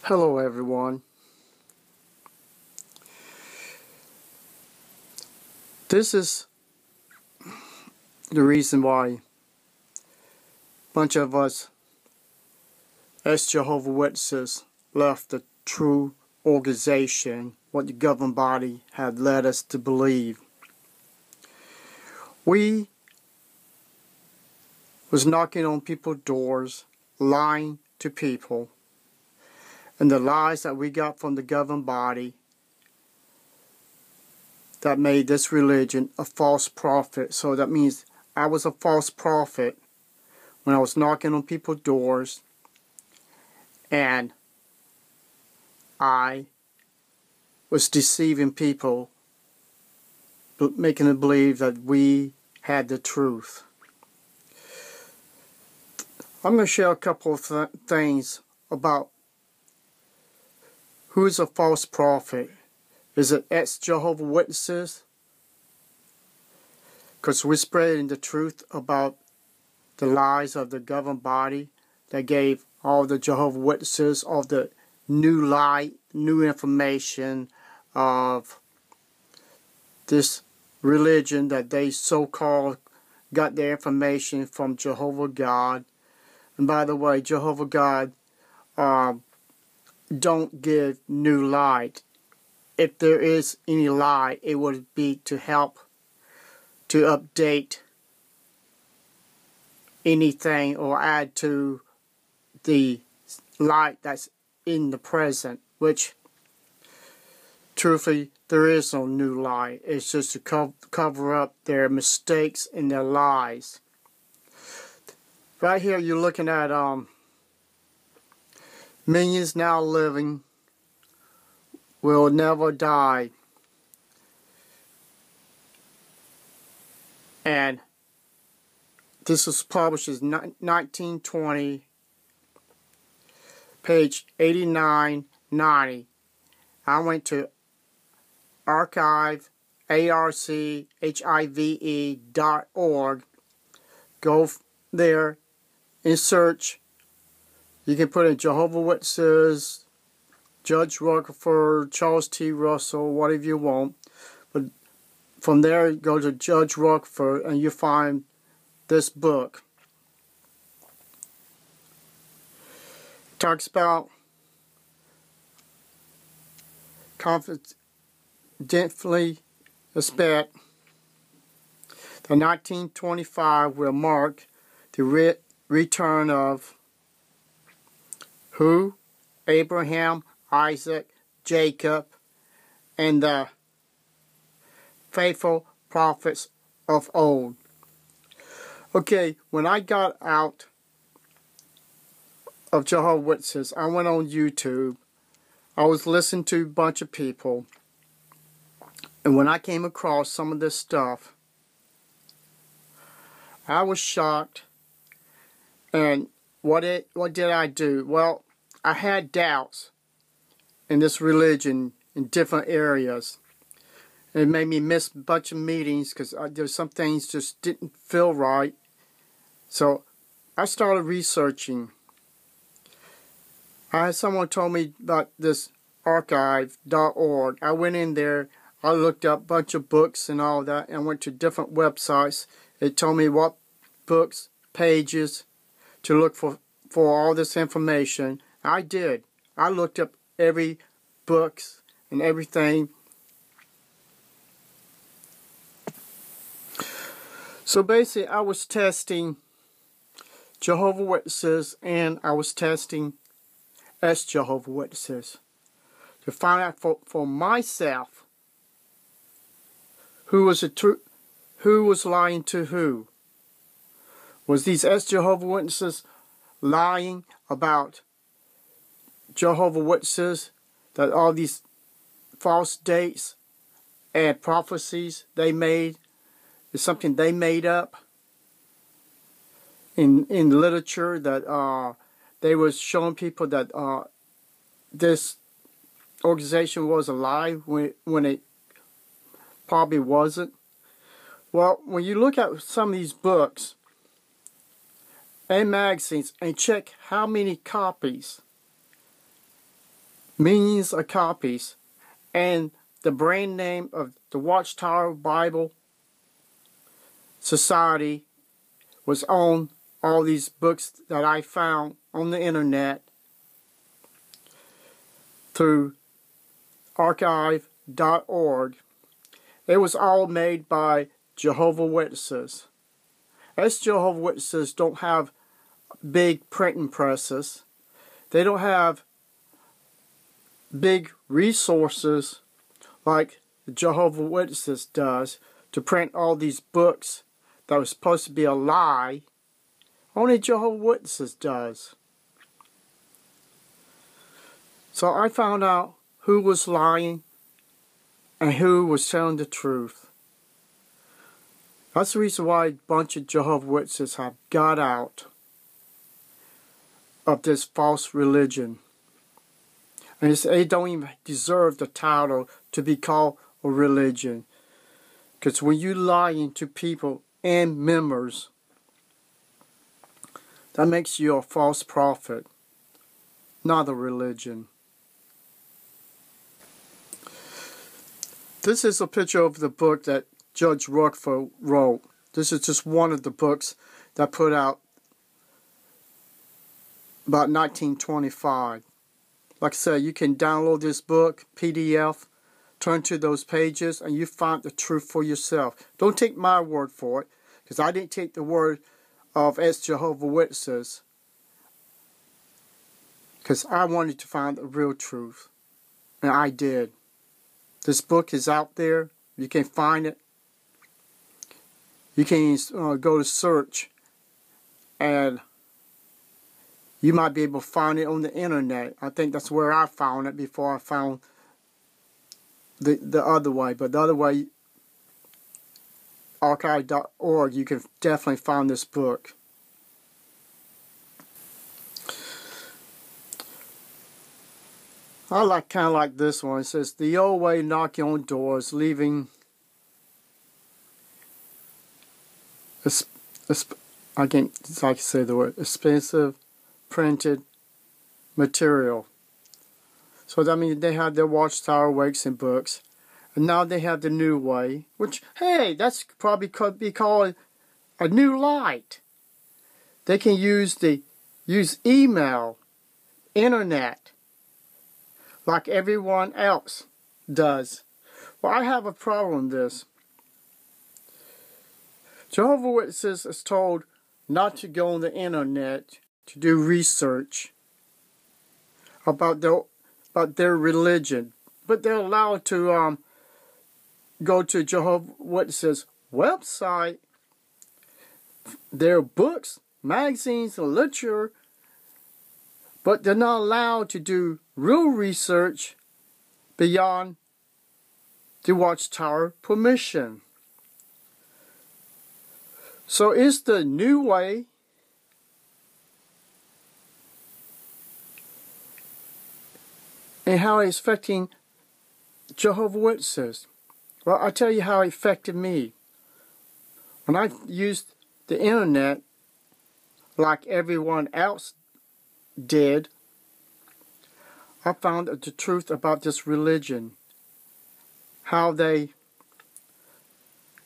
Hello everyone. This is the reason why a bunch of us as Jehovah Witnesses left the true organization, what the governing body had led us to believe. We was knocking on people's doors, lying to people, and the lies that we got from the governing body that made this religion a false prophet. So that means I was a false prophet when I was knocking on people's doors and I was deceiving people, making them believe that we had the truth. I'm going to share a couple of things about who's a false prophet. Is it ex-Jehovah Witnesses? Because we're spreading the truth about the lies of the governing body that gave all the Jehovah Witnesses all the new light, new information of this religion that they so-called got their information from Jehovah God. And by the way, Jehovah God don't give new light. If there is any lie, it would be to help to update anything or add to the light that's in the present, which truthfully there is no new light. It's just to cover up their mistakes and their lies. Right here you're looking at millions now living will never die. And this was published in 1920, page 8990. I went to archive, archive.org. Go there and search. You can put in Jehovah Witnesses, Judge Rutherford, Charles T. Russell, whatever you want. But from there, go to Judge Rutherford and you find this book. It talks about confidently expect that 1925 will mark the return of who? Abraham, Isaac, Jacob, and the faithful prophets of old. Okay, when I got out of Jehovah's Witnesses, I went on YouTube. I was listening to a bunch of people. And when I came across some of this stuff, I was shocked. And what did I do? Well, I had doubts in this religion in different areas. It made me miss a bunch of meetings because there's some things just didn't feel right. So I started researching. I had someone told me about this archive.org. I went in there. I looked up a bunch of books and all that and went to different websites. It told me what books, pages to look for all this information. I did. I looked up every books and everything. So basically I was testing Jehovah Witnesses and I was testing ex-Jehovah Witnesses to find out for myself who was lying to who. Was these ex-Jehovah Witnesses lying about Jehovah Witnesses, that all these false dates and prophecies they made is something they made up in literature, that they was showing people that this organization was a lie when it probably wasn't? Well, when you look at some of these books and magazines and check how many copies millions of copies, and the brand name of the Watchtower Bible Society was on all these books that I found on the internet through archive.org. It was all made by Jehovah Witnesses. As Jehovah Witnesses don't have big printing presses, they don't have big resources like Jehovah Witnesses does to print all these books that was supposed to be a lie. Only Jehovah Witnesses does. So I found out who was lying and who was telling the truth. That's the reason why a bunch of Jehovah Witnesses have got out of this false religion. And they don't even deserve the title to be called a religion. Because when you lying to people and members, that makes you a false prophet, not a religion. This is a picture of the book that Judge Rockford wrote. This is just one of the books that put out about 1925. Like I said, you can download this book, PDF, turn to those pages, and you find the truth for yourself. Don't take my word for it, because I didn't take the word of Jehovah Witnesses, because I wanted to find the real truth, and I did. This book is out there. You can find it. You can go to search, and you might be able to find it on the internet. I think that's where I found it before I found the other way. But the other way, archive.org, you can definitely find this book. I kind of like this one. It says, the old way knocking on doors, leaving I can't like say the word, expensive printed material. So that means they have their Watchtower Wakes and books, and now they have the new way, which, hey, that's probably could be called a new light. They can use email, internet, like everyone else does. Well, I have a problem with this. Jehovah Witnesses is told not to go on the internet to do research about their religion, but they're allowed to go to Jehovah Witnesses website, their books, magazines, and literature, but they're not allowed to do real research beyond the Watchtower permission. So is the new way and how it's affecting Jehovah Witnesses? Well, I'll tell you how it affected me. When I used the internet like everyone else did, I found the truth about this religion. How they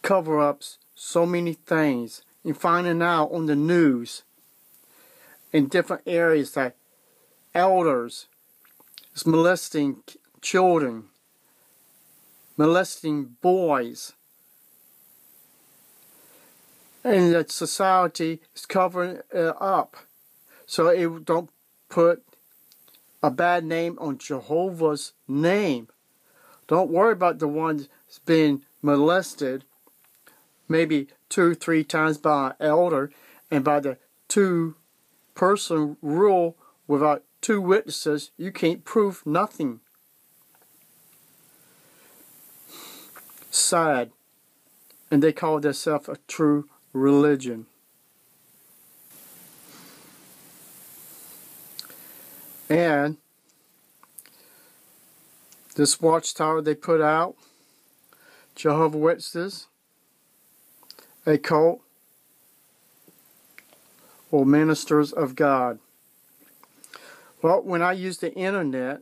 cover up so many things, and finding out on the news in different areas that elders is molesting children, molesting boys, and that society is covering it up so it don't put a bad name on Jehovah's name. Don't worry about the ones that's been molested maybe 2-3 times by an elder, and by the 2-person rule without 2 witnesses, you can't prove nothing. Sad. And they call themselves a true religion. And this Watchtower they put out, Jehovah Witnesses, a cult, or ministers of God. Well, when I used the internet,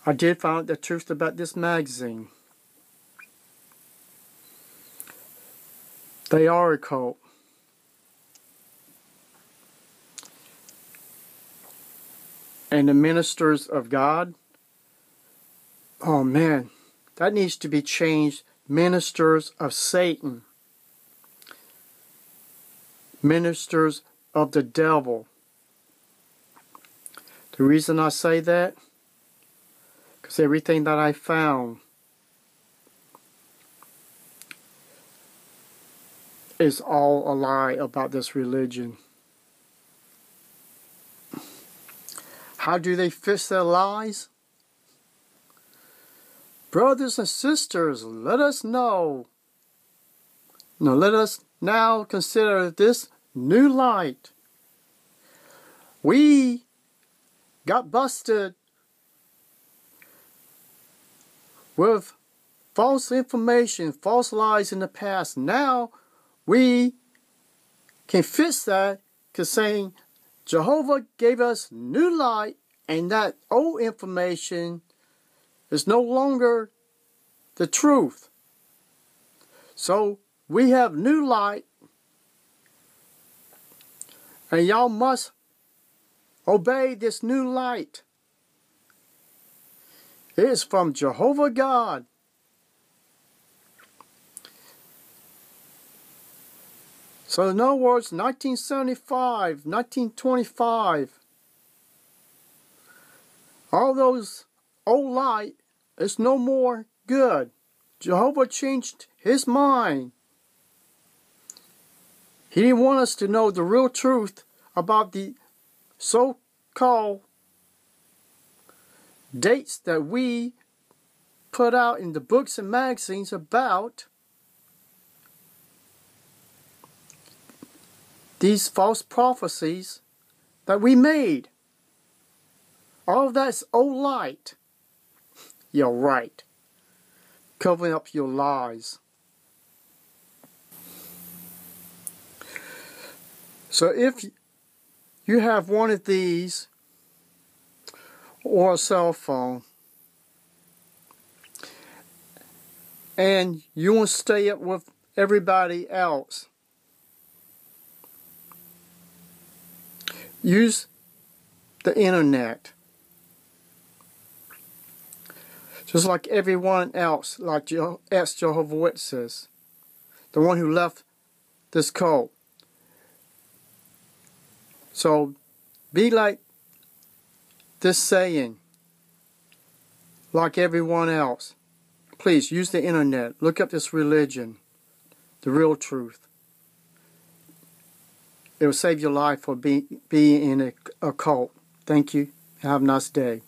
I did find out the truth about this magazine. They are a cult. And the ministers of God, oh man, that needs to be changed. Ministers of Satan. Ministers of the devil. The reason I say that, because everything that I found is all a lie about this religion. How do they fix their lies? Brothers and sisters, let us know. Now let us now consider this new light. We got busted with false information, false lies in the past. Now we can fix that because saying Jehovah gave us new light, and that old information is no longer the truth. So we have new light, and y'all must obey this new light. It is from Jehovah God. So in other words, 1975, 1925, all those old light is no more good. Jehovah changed his mind. He didn't want us to know the real truth about the so-called dates that we put out in the books and magazines about these false prophecies that we made. All of that's old light. You're right. Covering up your lies. So if you have one of these or a cell phone and you want to stay up with everybody else, use the internet. Just like everyone else, like ex-Jehovah Witnesses, the one who left this cult. So be like this saying, like everyone else. Please use the internet. Look up this religion, the real truth. It will save your life for being in a cult. Thank you. Have a nice day.